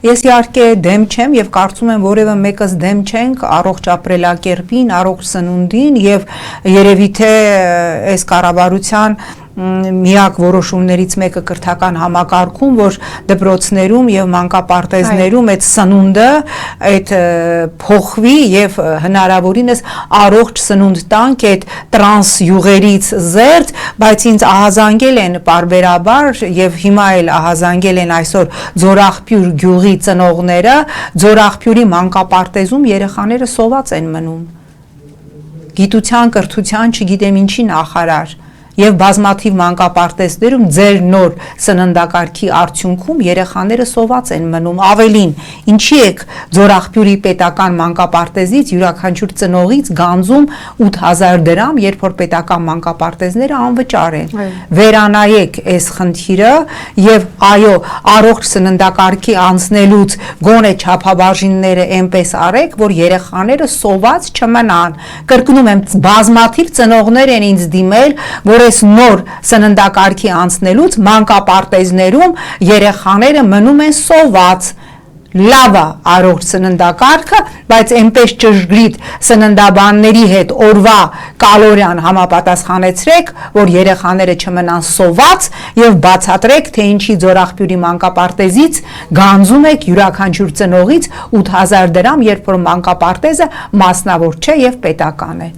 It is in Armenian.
ես իհարկե դեմ չեմ եւ կարծում եմ որևէ մեկս դեմ չենք առողջ ապրելակերպին, առողջ սնունդին եւ երևի թե այս կառավարության միակ որոշումներից մեկը կրթական համակարգում, որ դպրոցներում եւ մանկապարտեզներում այդ սնունդը այդ փոխվի եւ հնարավորինս առողջ սնունդ տանք այդ տրանս յուղերից զերծ, բայց ինձ ահազանգել են բարբերաբար եւ հիմա էլ ահազանգել են այսօր Ձորաղբյուր գյուղի ծնողները, Ձորաղբյուրի մանկապարտեզում երեխաները սոված են մնում։ Գիտության, կրթության, չգիտեմ ինչի նախարար եւ բազմաթիվ մանկապարտեզներում ձեր նոր սննդակարգի արդյունքում երեխաները սոված են մնում, ավելին ինչի եք Ձորաղբյուրի պետական մանկապարտեզից յուրաքանչյուր ծնողից գանձում 8000 դրամ, երբ որ պետական մանկապարտեզները անվճար են, վերանայեք այս խնդիրը եւ այո, առողջ սննդակարգի անցնելուց գոնե չափաբաժինները այնպես արեք, որ երեխաները սոված չմնան, կրկնում եմ, բազմաթիվ ծնողներ են ինձ դիմել, որ այս նոր սննդակարգի անցնելուց մանկապարտեզներում երեխաները մնում են սոված, լավ է առողջ սննդակարգը, բայց այնպես ճշգրիտ սննդաբանների հետ օրվա կալորիան համապատասխանեցրեք, որ երեխաները չմնան սոված եւ բացատրեք, թե ինչի Ձորաղբյուրի մանկապարտեզից գանձում եք յուրաքանչյուր ծնողից 8000 դրամ, երբ որ մանկապարտեզը մասնավոր չէ եւ պետական է։